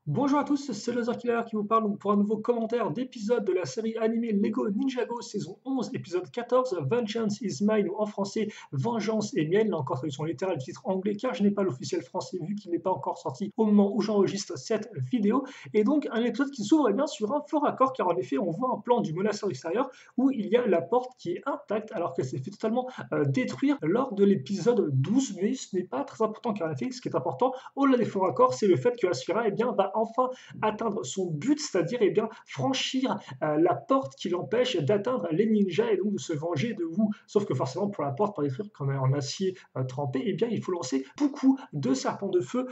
Bonjour à tous, c'est Laser Killer qui vous parle donc pour un nouveau commentaire d'épisode de la série animée Lego Ninjago saison 11, épisode 14, Vengeance is Mine, ou en français Vengeance est mienne, là encore traduction littérale du titre anglais car je n'ai pas l'officiel français vu qu'il n'est pas encore sorti au moment où j'enregistre cette vidéo. Et donc un épisode qui s'ouvre bien sur un fort raccord car en effet on voit un plan du monastère extérieur où il y a la porte qui est intacte alors qu'elle s'est fait totalement détruire lors de l'épisode 12, mais ce n'est pas très important car en effet ce qui est important au-delà des forts raccords c'est le fait que Asphira va enfin atteindre son but, c'est-à-dire franchir la porte qui l'empêche d'atteindre les ninjas et donc de se venger de vous. Sauf que forcément, pour la porte, pour détruire comme elle est en acier trempé, il faut lancer beaucoup de serpents de feu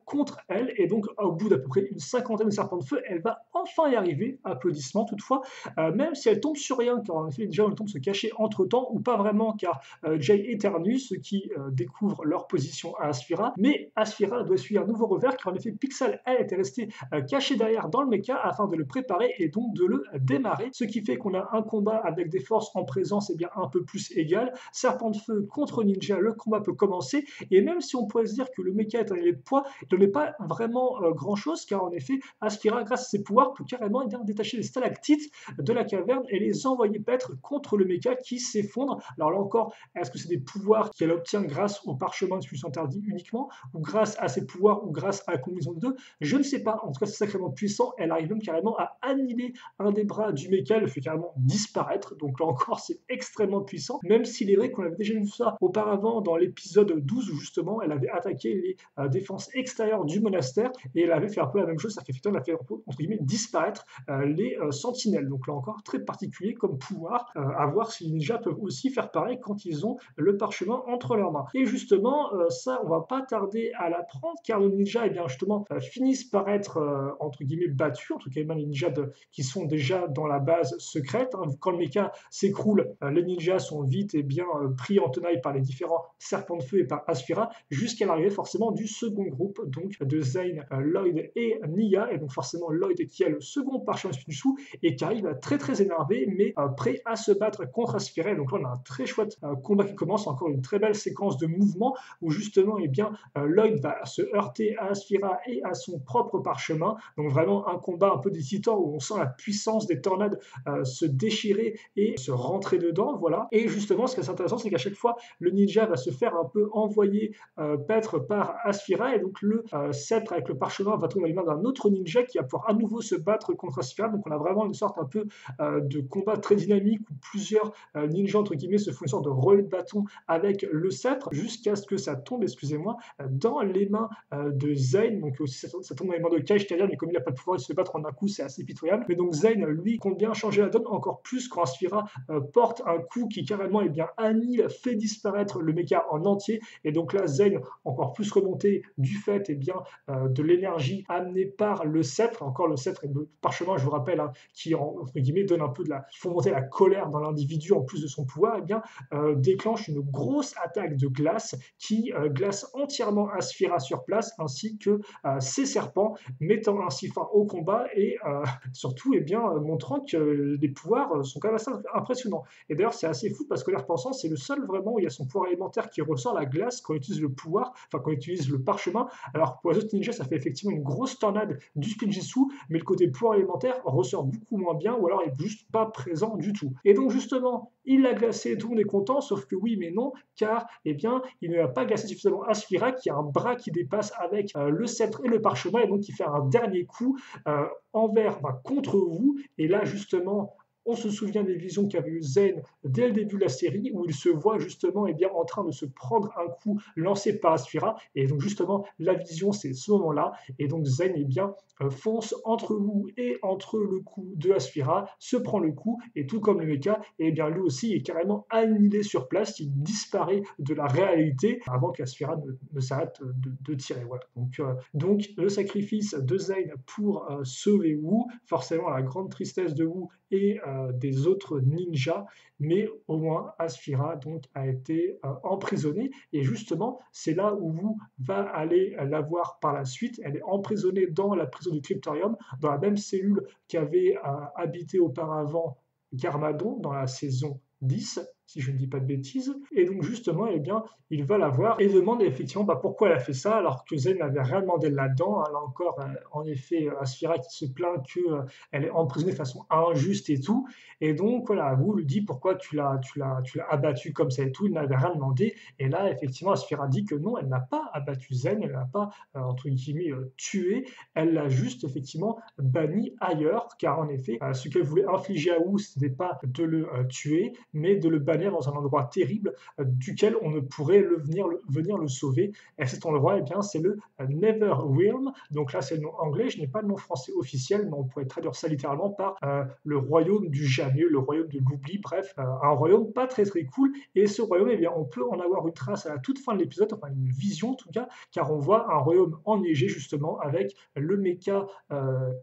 contre elle. Et donc, au bout d'à peu près une cinquantaine de serpents de feu, elle va enfin y arriver. Applaudissements toutefois, même si elle tombe sur rien, car en effet, déjà, elle tombe se cacher entre temps, ou pas vraiment, car Jay éternue, ceux qui découvrent leur position à Asphira. Mais Asphira doit suivre un nouveau revers, car en effet, Pixel, elle, était restée cachée derrière dans le mecha afin de le préparer et donc de le démarrer. Ce qui fait qu'on a un combat avec des forces en présence un peu plus égales. Serpent de feu contre ninja, le combat peut commencer. Et même si on pourrait se dire que le mecha est un élément de poids, il n'est pas vraiment grand chose, car en effet, Asphira, grâce à ses pouvoirs, peut carrément détacher les stalactites de la caverne et les envoyer paître contre le mecha qui s'effondre. Alors là encore, est-ce que c'est des pouvoirs qu'elle obtient grâce au parchemin de fusion interdit uniquement, ou grâce à ses pouvoirs, ou grâce à la combinaison de deux? Je ne sais pas. En tout cas, c'est sacrément puissant. Elle arrive même carrément à annihiler un des bras du mecha, le fait carrément disparaître. Donc là encore, c'est extrêmement puissant. Même s'il est vrai qu'on avait déjà vu ça auparavant dans l'épisode 12 où justement elle avait attaqué les défenses extérieures du monastère et elle avait fait un peu la même chose, c'est-à-dire qu'effectivement elle a fait entre guillemets disparaître les sentinelles. Donc là encore, très particulier comme pouvoir, à voir si les ninjas peuvent aussi faire pareil quand ils ont le parchemin entre leurs mains. Et justement, ça, on va pas tarder à l'apprendre car le ninja, justement, finissent par être entre guillemets battus, en tout cas les ninjas qui sont déjà dans la base secrète. Hein. Quand le mecha s'écroule, les ninjas sont vite pris en tenaille par les différents serpents de feu et par Asphira, jusqu'à l'arrivée forcément du second groupe, donc de Zane, Lloyd et Nia, et donc forcément Lloyd qui a le second parchemin Spinsu et qui arrive très très énervé, mais prêt à se battre contre Asphira. Et donc là on a un très chouette combat qui commence, encore une très belle séquence de mouvements où justement Lloyd va se heurter à Asphira et à son propre parchemin. Donc vraiment un combat un peu des titans où on sent la puissance des tornades se déchirer et se rentrer dedans. Voilà. Et justement, ce qui est intéressant, c'est qu'à chaque fois, le ninja va se faire un peu envoyer paître par Asphira et donc le sceptre avec le parchemin va tomber dans les mains d'un autre ninja qui va pouvoir à nouveau se battre contre Asphira. Donc on a vraiment une sorte un peu de combat très dynamique où plusieurs ninjas entre guillemets se font une sorte de relais de bâton avec le sceptre jusqu'à ce que ça tombe, excusez-moi, dans les mains de Zane. Donc aussi ça tombe dans les mains de Kai Kadir, mais comme il n'a pas de pouvoir, il se fait battre en un coup, c'est assez pitoyable. Mais donc Zane, lui, compte bien changer la donne encore plus quand Asphira porte un coup qui carrément annihile, fait disparaître le mecha en entier. Et donc là, Zane, encore plus remonté du fait de l'énergie amenée par le sceptre, encore le sceptre et le parchemin, je vous rappelle, hein, qui entre guillemets donne un peu qui font monter la colère dans l'individu en plus de son pouvoir, déclenche une grosse attaque de glace qui glace entièrement Asphira sur place ainsi que ses serpents, mettant ainsi fin au combat et surtout montrant que les pouvoirs sont quand même assez impressionnants. Et d'ailleurs, c'est assez fou parce que les repensant, c'est le seul vraiment où il y a son pouvoir élémentaire qui ressort la glace quand on utilise le pouvoir, enfin quand on utilise le parchemin. Alors pour les autres ninjas, ça fait effectivement une grosse tornade du Spinjitzu, mais le côté pouvoir élémentaire ressort beaucoup moins bien ou alors il est juste pas présent du tout. Et donc justement, il l'a glacé, tout le monde est content, sauf que oui mais non, car il ne l'a pas glacé suffisamment Asphira qui a un bras qui dépasse avec le sceptre et le parchemin et donc qui fait un dernier coup contre vous. Et là justement, on se souvient des visions qu'avait eu Zane dès le début de la série, où il se voit justement en train de se prendre un coup lancé par Asphira. Et donc justement, la vision, c'est ce moment-là. Et donc Zane fonce entre vous et entre le coup de Asphira, se prend le coup, et tout comme le mecha, lui aussi est carrément annihilé sur place, il disparaît de la réalité avant qu'Asphira ne s'arrête de tirer. Voilà. Donc le sacrifice de Zane pour sauver Wu, forcément la grande tristesse de Wu et des autres ninjas, mais au moins Asphira a été emprisonnée et justement c'est là où Wu va aller la voir par la suite. Elle est emprisonnée dans la prison du Cryptorium, dans la même cellule qu'avait habité auparavant Garmadon dans la saison 10. si je ne dis pas de bêtises. Et donc justement, eh bien, il va la voir et demande effectivement pourquoi elle a fait ça, alors que Zayn n'avait rien demandé là-dedans, hein. Là encore, en effet, Asphira qui se plaint qu'elle est emprisonnée de façon injuste et tout. Et donc voilà, Wu lui dit pourquoi tu l'as abattu comme ça et tout, il n'avait rien demandé. Et là, effectivement, Asphira dit que non, elle n'a pas abattu Zayn, elle n'a pas, entre guillemets, tué, elle l'a juste effectivement banni ailleurs, car en effet, ce qu'elle voulait infliger à Wu, ce n'était pas de le tuer, mais de le bannir dans un endroit terrible duquel on ne pourrait venir le sauver. Et cet endroit, eh bien, c'est le Netherrealm. Donc là, c'est le nom anglais, je n'ai pas le nom français officiel, mais on pourrait traduire ça littéralement par le royaume du jamais, le royaume de l'oubli, bref, un royaume pas très très cool. Et ce royaume, eh bien, on peut en avoir une trace à la toute fin de l'épisode, enfin une vision en tout cas, car on voit un royaume enneigé justement avec le mecha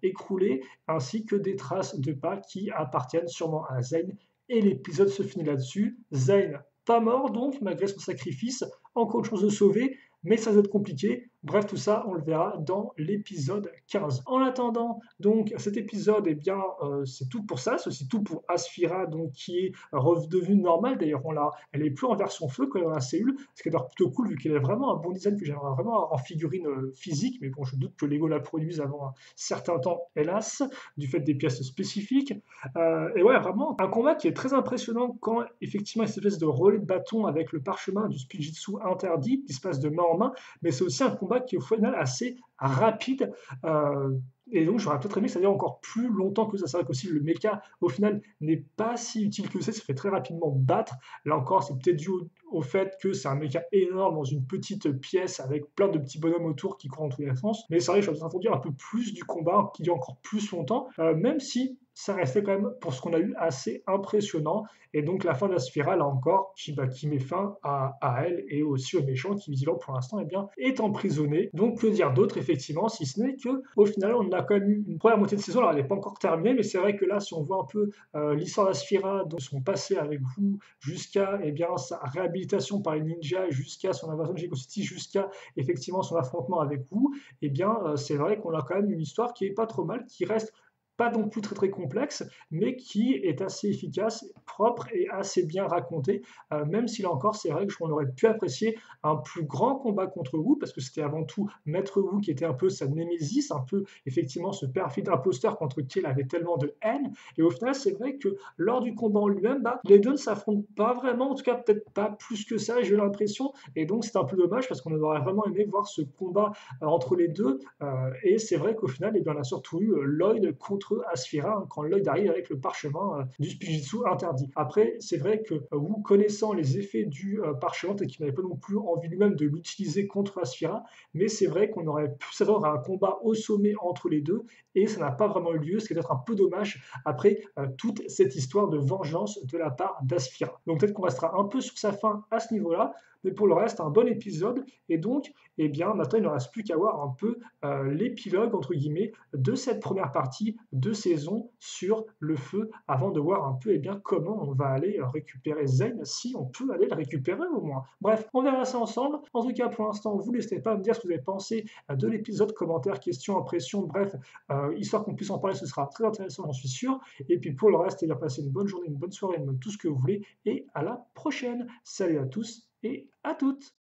écroulé, ainsi que des traces de pas qui appartiennent sûrement à Zayn. Et l'épisode se finit là-dessus. Zayn pas mort donc, malgré son sacrifice, encore une chose de sauver, mais ça va être compliqué. Bref, tout ça, on le verra dans l'épisode 15. En attendant, donc, cet épisode, eh bien, c'est tout pour ça. C'est aussi tout pour Asphira, donc, qui est redevenue normale. D'ailleurs, elle est plus en version feu que dans la cellule, ce qui est d'ailleurs plutôt cool, vu qu'elle a vraiment un bon design que j'aimerais vraiment avoir en figurine physique. Mais bon, je doute que Lego la produise avant un certain temps, hélas, du fait des pièces spécifiques. Et ouais, vraiment, un combat qui est très impressionnant quand, effectivement, il y a cette espèce de relais de bâton avec le parchemin du Spijitzu interdit, qui se passe de main en main, mais c'est aussi un combat qui est au final assez rapide. Et donc j'aurais peut-être aimé que ça dure encore plus longtemps que ça. C'est vrai qu'aussi le mecha au final n'est pas si utile que ça fait très rapidement battre. Là encore, c'est peut-être dû au fait que c'est un mecha énorme dans une petite pièce avec plein de petits bonhommes autour qui courent dans tous les sens. Mais c'est vrai que j'aurais attendu un peu plus du combat qui dure encore plus longtemps, même si ça restait quand même, pour ce qu'on a eu, assez impressionnant. Et donc la fin de la Sphira, là encore, qui met fin à elle et aussi au méchant qui, visiblement, pour l'instant, eh bien, est emprisonné. Donc que dire d'autre, effectivement, si ce n'est que au final, on a quand même eu une première moitié de saison. Alors, elle n'est pas encore terminée, mais c'est vrai que là, si on voit un peu l'histoire d'Asphira, de son passé avec vous, jusqu'à eh bien, sa réhabilitation par les ninjas, jusqu'à son invasion de Jego City, jusqu'à effectivement son affrontement avec vous, eh bien, c'est vrai qu'on a quand même une histoire qui est pas trop mal, qui reste pas non plus très très complexe, mais qui est assez efficace, propre et assez bien raconté, même si là encore, c'est vrai qu'on aurait pu apprécier un plus grand combat contre Wu, parce que c'était avant tout Maître Wu qui était un peu sa némésis, un peu effectivement ce perfide imposteur contre qui elle avait tellement de haine, et au final, c'est vrai que lors du combat en lui-même, les deux ne s'affrontent pas vraiment, en tout cas peut-être pas plus que ça, j'ai l'impression, et donc c'est un peu dommage, parce qu'on aurait vraiment aimé voir ce combat entre les deux, et c'est vrai qu'au final, eh bien, on a surtout eu Lloyd contre Asphira, hein, quand Lloyd arrive avec le parchemin du Spijitzu interdit. Après, c'est vrai que Wu, connaissant les effets du parchemin, et qu'il n'avait pas non plus envie lui-même de l'utiliser contre Asphira, mais c'est vrai qu'on aurait pu s'attendre à un combat au sommet entre les deux, et ça n'a pas vraiment eu lieu, ce qui est peut-être un peu dommage après toute cette histoire de vengeance de la part d'Asphira. Donc peut-être qu'on restera un peu sur sa fin à ce niveau-là, mais pour le reste, un bon épisode, et donc, eh bien, maintenant, il ne reste plus qu'à voir un peu l'épilogue, entre guillemets, de cette première partie de saison sur le feu, avant de voir un peu, eh bien, comment on va aller récupérer Zayn, si on peut aller le récupérer au moins. Bref, on verra ça ensemble. En tout cas, pour l'instant, vous n'hésitez pas à me dire ce que vous avez pensé de l'épisode, commentaires, questions, impressions, bref, histoire qu'on puisse en parler, ce sera très intéressant, j'en suis sûr. Et puis pour le reste, eh bien, passez une bonne journée, une bonne soirée, tout ce que vous voulez, et à la prochaine. Salut à tous et à toutes.